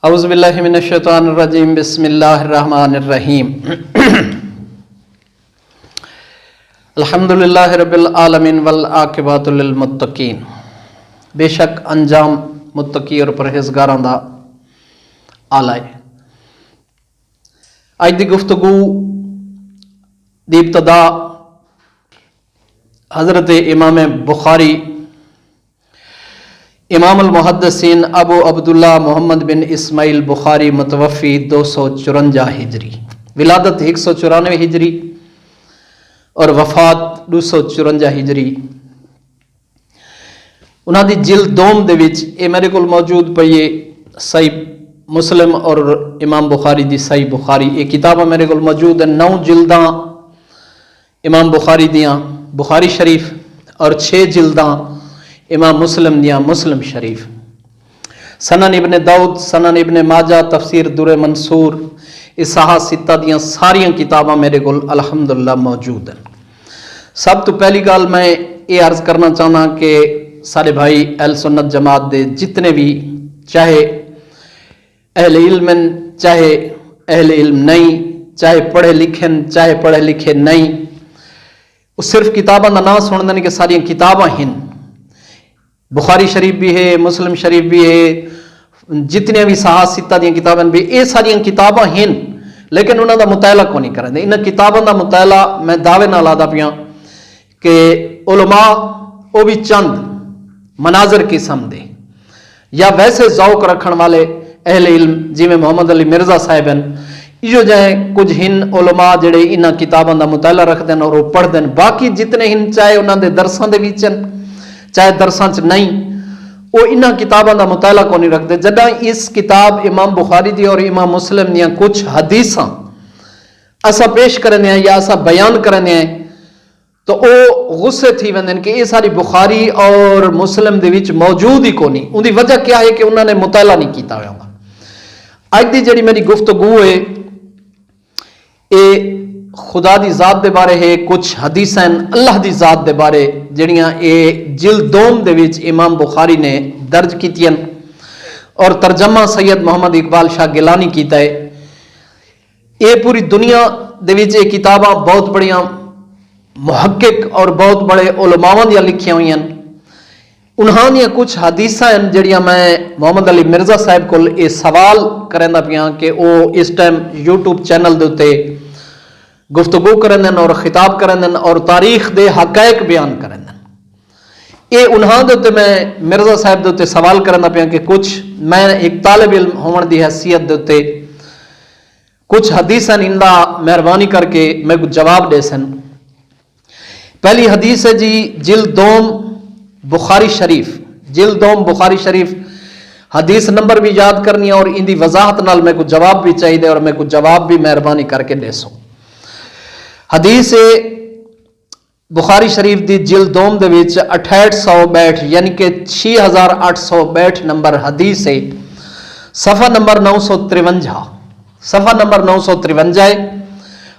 اعوذ باللہ من الشیطان الرجیم بسم اللہ الرحمن الرحیم الحمدللہ رب العالمین والعاقبۃ للمتقین۔ بے شک انجام متقی اور پرہیزگاراں دا آلہ ہے۔ اج دی گفتگو دی ابتدا حضرت امام بخاری امام المحدثین ابو عبداللہ محمد بن اسماعیل بخاری متوفی 254 ہجری، ولادت 194 ہجری اور وفات 254 ہجری۔ انہاں دی جلد دوم دے وچ اے میرے کول موجود پئی ہے صحیح مسلم اور امام بخاری دی صحیح بخاری، یہ کتاباں میرے کول موجود ہیں 9 جلداں امام بخاری دیاں بخاری شریف اور 6 جلداں امام مسلم دیاں مسلم شریف، سنن ابن داؤد، سنن ابن ماجہ، تفسیر در منصور، اصحاح ستہ دیاں ساریاں کتاباں میرے کول الحمدللہ موجود ہیں۔ سب تو پہلی گل میں یہ عرض کرنا چاہنا کہ سارے بھائی اہل سنت جماعت دے جتنے بھی، چاہے اہل علم چاہے اہل علم نہیں، چاہے پڑھے لکھن چاہے پڑھے لکھے نہیں، وہ صرف کتاباں دا نام سن دیں کہ ساریاں کتاباں ہن، بخاری شریف بھی ہے، مسلم شریف بھی ہے، جتنے بھی صحاح ستہ دیاں کتابیں بھی، یہ ساریاں کتاباں ہن، لیکن انہاں دا مطالعہ کو نہیں کریں دے۔ انہاں کتاباں دا مطالعہ میں دعوے نال آدا پیاں کہ علماء وہ بھی چند مناظر قسم دے یا ویسے ذوق رکھن والے اہل علم جی میں محمد علی مرزا صاحب ہیں، یہ جائیں کچھ ہن علماء جڑے انہاں کتاباں دا مطالعہ رکھ دیں اور وہ پڑھ دیں، باقی جتنے ہن چاہے انہاں دے درساں دے وچن چاہے درساں چ نہیں، وہ انہاں کتاباں دا مطالعہ کو نہیں رکھتے۔ جداں اس کتاب امام بخاری دی اور امام مسلم دیاں کچھ حدیثاں اسا پیش کرنے ہیں یا اسا بیان کرنے ہیں تو او غصے تھی وندن کہ یہ ساری بخاری اور مسلم دے وچ موجود ہی کو نہیں۔ ان دی وجہ کیا ہے کہ انہوں نے مطالعہ نہیں کیتا ہوگا۔ اج دی جڑی میری گفتگو ہے اے خدا دی ذات دے بارے ہے، کچھ حدیثاں اللہ دی ذات دے بارے جڑیاں اے جلد دوم دے وچ امام بخاری نے درج کیتیاں اور ترجمہ سید محمد اقبال شاہ گیلانی کیتا ہے۔ اے پوری دنیا دے وچ اے کتاباں بہت بڑیاں محقق اور بہت بڑے علماء دیاں لکھیاں ہوئی ہیں۔ انہاں دیاں کچھ حدیثاں جڑیاں میں محمد علی مرزا صاحب کو اے سوال کرنا پیاں کہ او اس ٹائم یوٹیوب چینل دے تے گفتگو کرن اور خطاب کرن اور تاریخ دے حقائق بیان کرن۔ اے انہاں دے تے میں مرزا صاحب دے تے سوال کرنا پیا کہ کچھ میں ایک طالب علم ہون دی حیثیت دے تے کچھ حدیثاں اندا مہربانی کر کے میں کچھ جواب دے سن۔ پہلی حدیث ہے جی جلد دوم بخاری شریف، جلد دوم بخاری شریف، حدیث نمبر بھی یاد کرنی ہے اور ان دی وضاحت نال میں کچھ جواب بھی چاہیے اور میں کچھ جواب بھی مہربانی کر کے دے سوں۔ حدیث بخاری شریف دی جلد دوم دے وچ 6862 یعنی کہ 6862 نمبر حدیث ہے، صفحہ نمبر 953، صفحہ نمبر 953 ہے،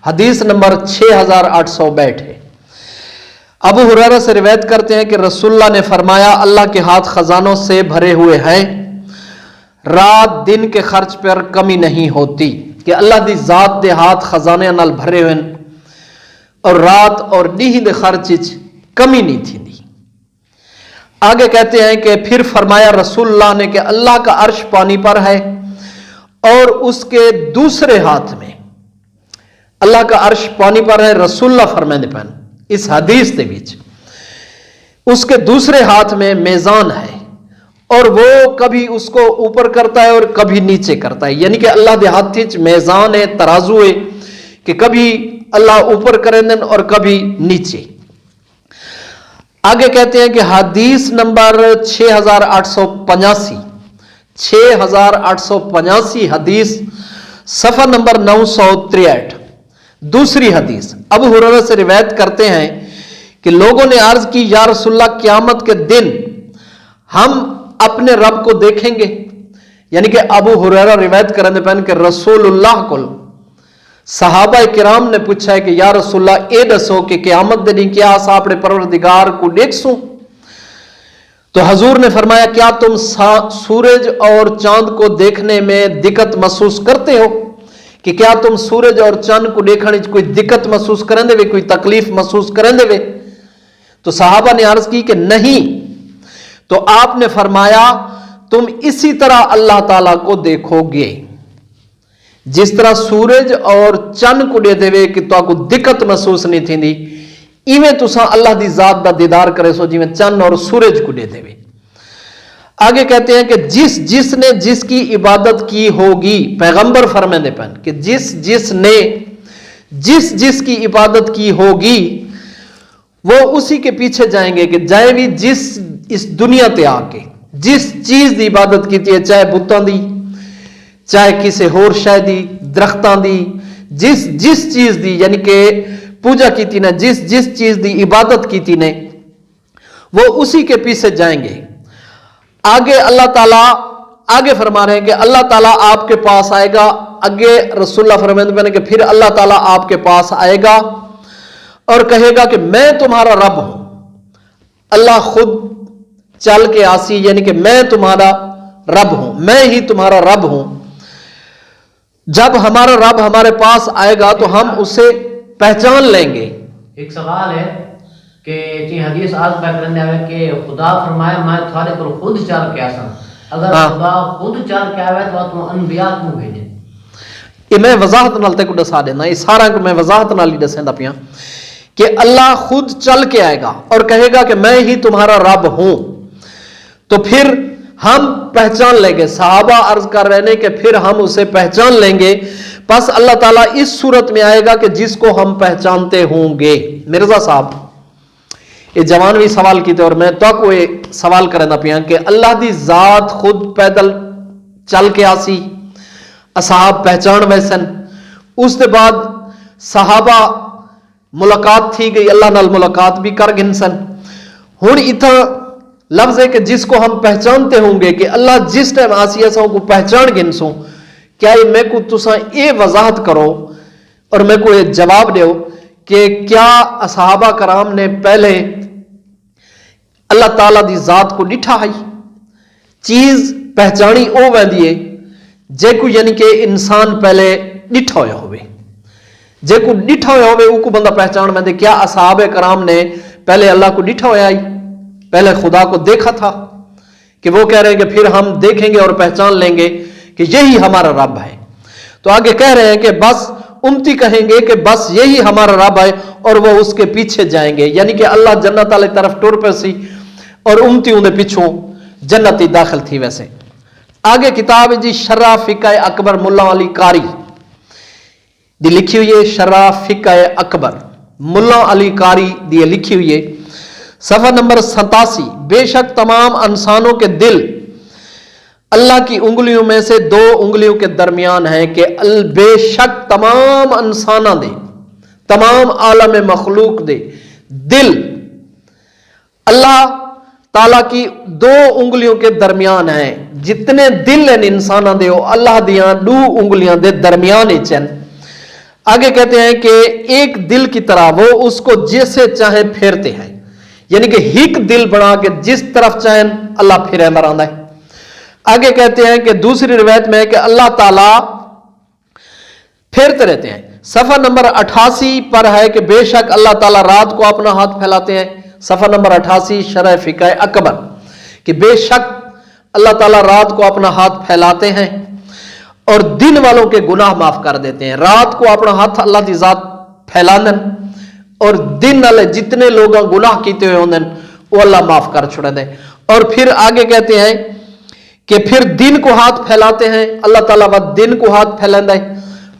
حدیث نمبر 6862 ہے۔ ابو ہریرہ سے روایت کرتے ہیں کہ رسول اللہ نے فرمایا اللہ کے ہاتھ خزانوں سے بھرے ہوئے ہیں، رات دن کے خرچ پر کمی نہیں ہوتی، کہ اللہ دی ذات دے ہاتھ خزانے نال بھرے ہوئے ہیں اور رات اور نیند خرچ کمی نہیں تھی دی۔ آگے کہتے ہیں کہ پھر فرمایا رسول اللہ نے کہ اللہ کا عرش پانی پر ہے اور اس کے دوسرے ہاتھ میں، اللہ کا عرش پانی پر ہے، رسول اللہ فرمانے پہن اس حدیث دے بیچ، اس کے دوسرے ہاتھ میں میزان ہے اور وہ کبھی اس کو اوپر کرتا ہے اور کبھی نیچے کرتا ہے، یعنی کہ اللہ دے ہاتھ وچ میزان ہے، ترازو ہے کہ کبھی اللہ اوپر کریں دن اور کبھی نیچے۔ آگے کہتے ہیں کہ حدیث نمبر 6885، 6885 حدیث، صفحہ نمبر 963، دوسری حدیث ابو ہریرہ سے روایت کرتے ہیں کہ لوگوں نے عرض کی یا رسول اللہ قیامت کے دن ہم اپنے رب کو دیکھیں گے، یعنی کہ ابو ہریرہ روایت کرنے پہن کہ رسول اللہ کو صحابہ کرام نے پوچھا ہے کہ یا رسول اللہ اے دسو کہ قیامت دن کیا اسا اپنے پروردگار کو دیکھ سوں؟ تو حضور نے فرمایا کیا تم سورج اور چاند کو دیکھنے میں دقت محسوس کرتے ہو کہ کیا تم سورج اور چاند کو دیکھنے کوئی دقت محسوس کریں دے کوئی تکلیف محسوس کریں دے؟ تو صحابہ نے عرض کی کہ نہیں. تو آپ نے فرمایا تم اسی طرح اللہ تعالیٰ کو دیکھو گے جس طرح سورج اور چند کو دے دے کہ تو کو دقت محسوس نہیں تھی دی ایویں تساں اللہ دی ذات دا دیدار کرے سو جی چند اور سورج کو دے دے. آگے کہتے ہیں کہ جس نے جس کی عبادت کی ہوگی، پیغمبر فرماندے پن کہ جس نے جس کی عبادت کی ہوگی وہ اسی کے پیچھے جائیں گے کہ جائے بھی جس اس دنیا تے آ کے جس چیز دی عبادت کی ہے، چاہے بتاں دی، چاہے کسی ہور شے دی، درختاں دی، جس چیز دی یعنی کہ پوجا کیتی نے، جس چیز دی عبادت کیتی نے، وہ اسی کے پیچھے جائیں گے. آگے اللہ تعالیٰ آگے فرما رہے ہیں کہ اللہ تعالیٰ آپ کے پاس آئے گا. آگے رسول اللہ فرماتے ہیں کہ پھر اللہ تعالیٰ آپ کے پاس آئے گا اور کہے گا کہ میں تمہارا رب ہوں. اللہ خود چل کے آسی یعنی کہ میں تمہارا رب ہوں، میں ہی تمہارا رب ہوں. جب ہمارا رب ہمارے پاس آئے گا تو ہم اسے پہچان لیں گے. ایک سوال ہے کہ جی حدیث آج پہ کرنے آئے کہ خدا فرمایا میں تھوڑے پر خود چل کے آسا، اگر خدا خود چل کے آئے تو تم انبیاء کیوں بھیجے؟ یہ میں وضاحت نال تے کو دسا دینا، یہ سارا کو میں وضاحت نال ہی دسیندا پیاں کہ اللہ خود چل کے آئے گا اور کہے گا کہ میں ہی تمہارا رب ہوں. تو پھر ہم پہچان لیں گے. صحابہ عرض کر رہے ہیں کہ پھر ہم اسے پہچان لیں گے. بس اللہ تعالیٰ اس صورت میں آئے گا کہ جس کو ہم پہچانتے ہوں گے. مرزا صاحب یہ جوان بھی سوال کیتے اور میں تو کو یہ سوال کرنا پیا کہ اللہ دی ذات خود پیدل چل کے آسی، اصحاب پہچان ویسن، اس دے بعد صحابہ ملاقات تھی گئی، اللہ نال ملاقات بھی کر گن سن. ہن اتنا لفظ ہے کہ جس کو ہم پہچانتے ہوں گے کہ اللہ جس ٹائم آسی ایسا کو پہچان گن سو. کیا یہ میں کو تساں یہ وضاحت کرو اور میں کو یہ جواب دیو کہ کیا صحابہ کرام نے پہلے اللہ تعالیٰ دی ذات کو ڈٹھا ہے؟ چیز پہچانی او ویندی ہے جے کو یعنی کہ انسان پہلے ڈٹھا ہویا ہوئے، جے کو ڈٹھا ہویا ہوئے او کو بندہ پہچان ویندے. کیا صحابہ کرام نے پہلے اللہ کو ڈٹھا ہویا ہے، پہلے خدا کو دیکھا تھا کہ وہ کہہ رہے ہیں کہ پھر ہم دیکھیں گے اور پہچان لیں گے کہ یہی ہمارا رب ہے؟ تو آگے کہہ رہے ہیں کہ بس امتی کہیں گے کہ بس یہی ہمارا رب ہے اور وہ اس کے پیچھے جائیں گے، یعنی کہ اللہ جنت والے طرف ٹر پہ سی اور امتی انہیں پیچھوں جنتی داخل تھی. ویسے آگے کتاب جی شرح فقہ اکبر ملا علی قاری دی لکھی ہوئی ہے. شرح فقہ اکبر ملا علی قاری دی لکھی ہوئی ہے، صفحہ نمبر 87. بے شک تمام انسانوں کے دل اللہ کی انگلیوں میں سے 2 انگلیوں کے درمیان ہیں کہ بے شک تمام انساناں دے، تمام عالم مخلوق دے دل اللہ تعالیٰ کی 2 انگلیوں کے درمیان ہیں. جتنے دل ہیں انساناں دے وہ اللہ دیاں 2 انگلیاں دے درمیان ہی چن. آگے کہتے ہیں کہ ایک دل کی طرح وہ اس کو جیسے چاہیں پھیرتے ہیں، یعنی کہ ایک دل بنا کے جس طرف چاہیں اللہ پھرے مراندہ ہے. آگے کہتے ہیں کہ دوسری روایت میں ہے کہ اللہ تعالیٰ پھیرتے رہتے ہیں. صفحہ نمبر 88 پر ہے کہ بے شک اللہ تعالیٰ رات کو اپنا ہاتھ پھیلاتے ہیں. صفحہ نمبر 88 شرح فقہ اکبر کہ بے شک اللہ تعالیٰ رات کو اپنا ہاتھ پھیلاتے ہیں اور دن والوں کے گناہ معاف کر دیتے ہیں. رات کو اپنا ہاتھ اللہ کی ذات پھیلاندن اور دن والے جتنے لوگ گناہ کیتے ہوئے ہوندن وہ اللہ معاف کر چھوڑے دیں. اور پھر آگے کہتے ہیں کہ پھر دن کو ہاتھ پھیلاتے ہیں اللہ تعالیٰ بعد دن کو ہاتھ پھیلندہ ہے،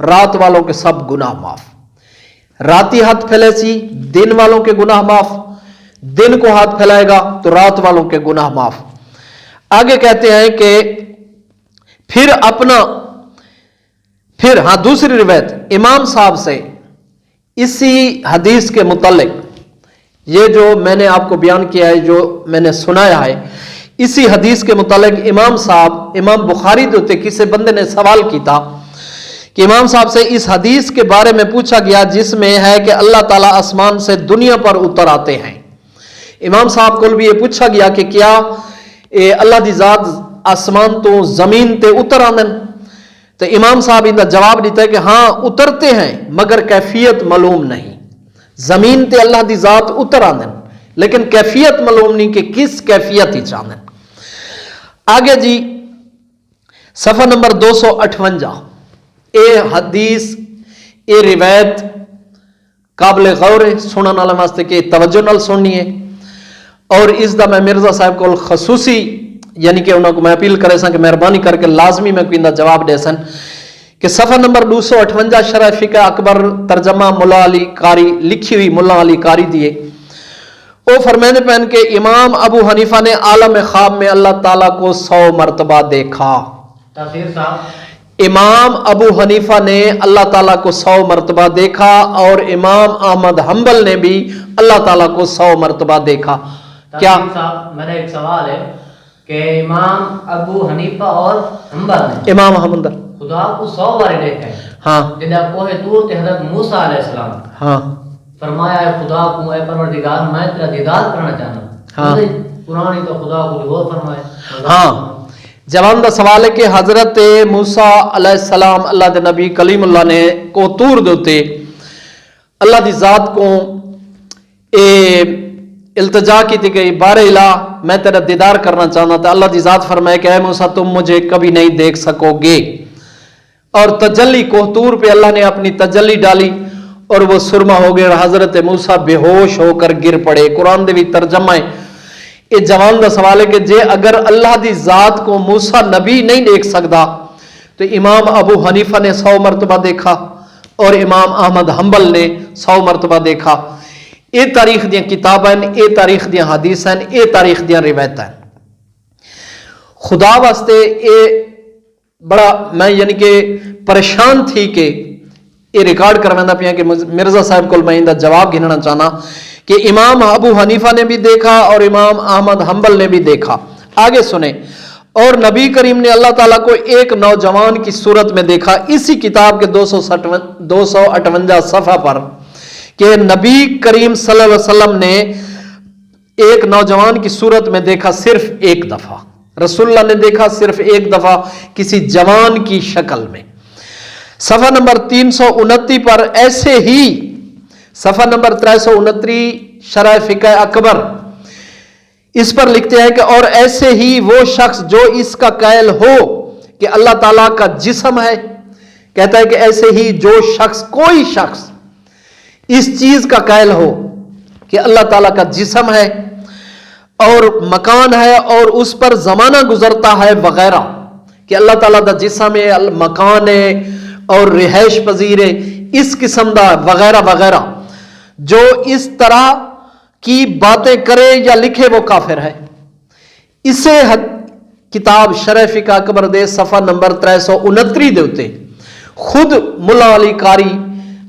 رات والوں کے سب گناہ معاف. راتی ہاتھ پھیلے سی دن والوں کے گناہ معاف، دن کو ہاتھ پھیلائے گا تو رات والوں کے گناہ معاف. آگے کہتے ہیں کہ پھر ہاں دوسری روایت امام صاحب سے اسی حدیث کے متعلق، یہ جو میں نے آپ کو بیان کیا ہے جو میں نے سنایا ہے، اسی حدیث کے متعلق امام صاحب امام بخاری دوتے کسی بندے نے سوال کی تھا کہ امام صاحب سے اس حدیث کے بارے میں پوچھا گیا جس میں ہے کہ اللہ تعالیٰ آسمان سے دنیا پر اتر آتے ہیں. امام صاحب کو بھی یہ پوچھا گیا کہ کیا اللہ دی ذات آسمان تو زمین تے اتر آندن؟ تو امام صاحب ان کا جواب دیتا ہے کہ ہاں اترتے ہیں مگر کیفیت معلوم نہیں. زمین تے اللہ دی ذات اتر آندن لیکن کیفیت معلوم نہیں کہ کس کیفیت ہی چاندن. آگے جی صفحہ نمبر 258. اے حدیث اے روایت قابل غور ہے، سنن والے واسطے کہ توجہ نال سننی ہے. اور اس دا میں مرزا صاحب کو خصوصی یعنی کہ انہوں کو میں اپیل کرے سا کہ مہربانی کر کے لازمی میں کوئی جواب دے سن کہ صفحہ نمبر 258 شرح فقہ اکبر ترجمہ ملا علی قاری لکھی ہوئی ملا علی قاری دیے. وہ فرمانے پہن کہ امام ابو حنیفہ نے عالم خواب میں اللہ تعالیٰ کو 100 مرتبہ دیکھا. تفسیر صاحب امام ابو حنیفہ نے اللہ تعالیٰ کو 100 مرتبہ دیکھا اور امام احمد حنبل نے بھی اللہ تعالیٰ کو 100 مرتبہ دیکھا. کیا صاحب میرا ایک سوال ہے کہ امام ابو حنیفہ اور حنبل نے امام حنبل خدا کو 100 بار دیکھا ہے. ہاں جب کوہ طور تے حضرت موسیٰ علیہ السلام ہاں فرمایا ہے خدا کو اے پروردگار میں تیرا دیدار کرنا چاہتا ہوں. ہاں قرآن ہی تو خدا کو جو فرمائے. ہاں جوان دا سوال ہے کہ حضرت موسیٰ علیہ السلام اللہ دے نبی کلیم اللہ نے کو طور دوتے اللہ دی ذات کو التجا کی تھی کہ بار الہ میں تیرا دیدار کرنا چاہنا تھا. اللہ دی ذات فرمائے کہ اے موسیٰ تم مجھے کبھی نہیں دیکھ سکو گے. اور تجلی کوہ طور پہ اللہ نے اپنی تجلی ڈالی اور وہ سرما ہو گئے اور حضرت موسیٰ بے ہوش ہو کر گر پڑے. قرآن دے بھی ترجمہ ہے. یہ جوان دا سوال ہے کہ جے اگر اللہ دی ذات کو موسیٰ نبی نہیں دیکھ سکتا تو امام ابو حنیفہ نے 100 مرتبہ دیکھا اور امام احمد حنبل نے 100 مرتبہ دیکھا. یہ تاریخ دیاں کتابیں، یہ تاریخ دیاں حدیثیں، یہ تاریخ دیاں روایتیں. خدا واسطے یہ بڑا میں یعنی کہ پریشان تھی کہ یہ ریکارڈ کروانا پیا کہ مرزا صاحب کو میں اندہ جواب گھننا چاہنا کہ امام ابو حنیفہ نے بھی دیکھا اور امام احمد حنبل نے بھی دیکھا. آگے سنیں. اور نبی کریم نے اللہ تعالیٰ کو ایک نوجوان کی صورت میں دیکھا. اسی کتاب کے 258 صفحہ پر کہ نبی کریم صلی اللہ علیہ وسلم نے ایک نوجوان کی صورت میں دیکھا صرف ایک دفعہ. رسول اللہ نے دیکھا صرف ایک دفعہ کسی جوان کی شکل میں. صفحہ نمبر 329 پر ایسے ہی صفحہ نمبر 329 شرح فقہ اکبر اس پر لکھتے ہیں کہ اور ایسے ہی وہ شخص جو اس کا قائل ہو کہ اللہ تعالیٰ کا جسم ہے، کہتا ہے کہ ایسے ہی جو شخص کوئی شخص اس چیز کا قائل ہو کہ اللہ تعالیٰ کا جسم ہے اور مکان ہے اور اس پر زمانہ گزرتا ہے وغیرہ، کہ اللہ تعالیٰ دا جسم ہے، مکان ہے اور رہائش پذیر ہے، اس قسم دا وغیرہ وغیرہ، جو اس طرح کی باتیں کرے یا لکھے وہ کافر ہے. اسے کتاب شرح فقہ اکبر دے صفحہ نمبر 369 دے ہوتے خود ملا علی قاری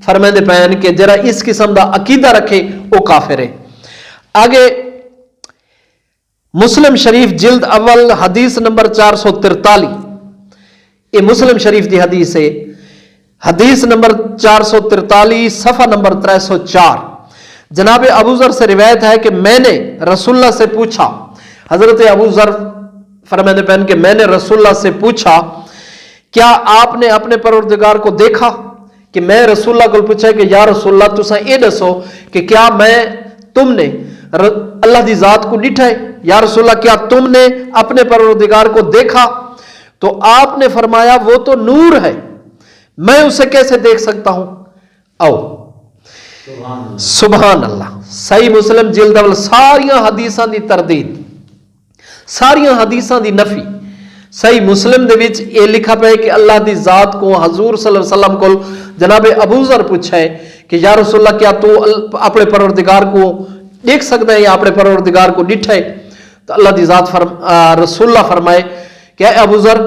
فرمائے پہن کہ جرا اس قسم دا عقیدہ رکھے وہ کافر ہے. آگے مسلم شریف جلد اول حدیث نمبر 443، یہ مسلم شریف دی حدیث ہے. حدیث نمبر 443 صفحہ نمبر 304. جناب ابو ذر سے روایت ہے کہ میں نے رسول اللہ سے پوچھا. حضرت ابو ذر فرمانے پہن کہ میں نے رسول اللہ سے پوچھا کیا آپ نے اپنے پروردگار کو دیکھا؟ کہ میں رسول اللہ کو پوچھا کہ یا رسول اللہ تساں اے دسو کہ کیا تم نے اللہ دی ذات کو ڈٹھا ہے؟ یا رسول اللہ کیا تم نے اپنے پروردگار کو دیکھا؟ تو آپ نے فرمایا وہ تو نور ہے، میں اسے کیسے دیکھ سکتا ہوں؟ آؤ سبحان اللہ. صحیح مسلم جلد اول ساریاں حدیثاں دی تردید، ساریاں حدیثاں دی نفی. صحیح مسلم دے وچ یہ لکھا پہ کہ اللہ دی ذات کو حضور صلی اللہ علیہ وسلم کو جناب ابو ذر پوچھا ہے کہ یا رسول اللہ کیا تو اپنے پروردگار کو دیکھ سکتا ہے یا اپنے پروردگار کو ڈٹھا ہے؟ تو اللہ دی ذات رسول اللہ فرمائے کہ اے ابو ذر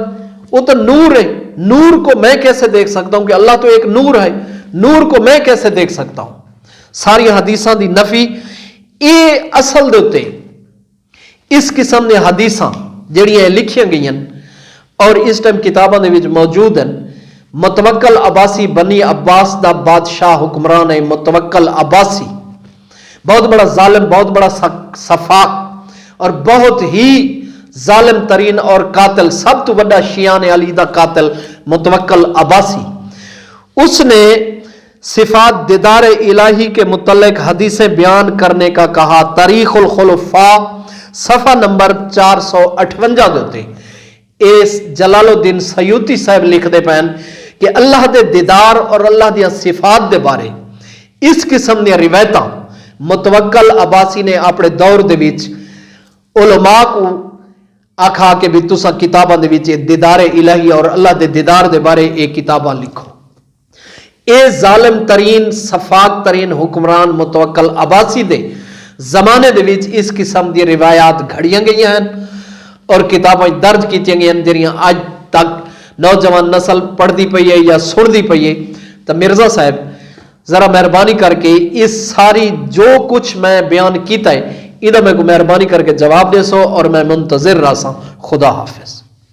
وہ تو نور ہے، نور کو میں کیسے دیکھ سکتا ہوں؟ کہ اللہ تو ایک نور ہے، نور کو میں کیسے دیکھ سکتا ہوں؟ ساری حدیثاں دی نفی. یہ اصل دوتے اس قسم دے حدیثاں جڑیاں لکھیاں گئی ہیں اور اس ٹائم کتاباں دے وچ موجود ہیں. متوکل عباسی بنی عباس دا بادشاہ حکمران ہے. متوکل عباسی بہت بڑا ظالم، بہت بڑا سفاق اور بہت ہی ظالم ترین اور قاتل، سب تو بڑا شیعان علی دا قاتل متوکل عباسی، اس نے صفات دیدار الہی کے متعلق حدیثیں بیان کرنے کا کہا۔ تاریخ الخلفاء صفحہ نمبر 458 دیتے اس جلال الدین سیوطی صاحب لکھ دے پین کہ اللہ دے دیدار اور اللہ دیا صفات دے بارے اس قسم دیا روایتاں متوکل عباسی نے اپنے دور دے وچ علماء کو آکھا کہ بھی تسا کتاباں دے وچ دیدار الہی اور اللہ دے دیدار دے بارے ایک کتاباں لکھو۔ اے ظالم ترین سفاق ترین حکمران متوکل عباسی دے زمانے دے وچ اس قسم دی روایات گھڑیاں گئی ہیں اور کتاباں درج کیتیاں گئی ہیں جڑیاں اج تک نوجوان نسل پڑھ دی پئی ہے یا سن دی پئی ہے۔ تو مرزا صاحب ذرا مہربانی کر کے اس ساری جو کچھ میں بیان کیتا ہے ادھا میں کو مہربانی کر کے جواب دے سو اور میں منتظر رہا سا۔ خدا حافظ۔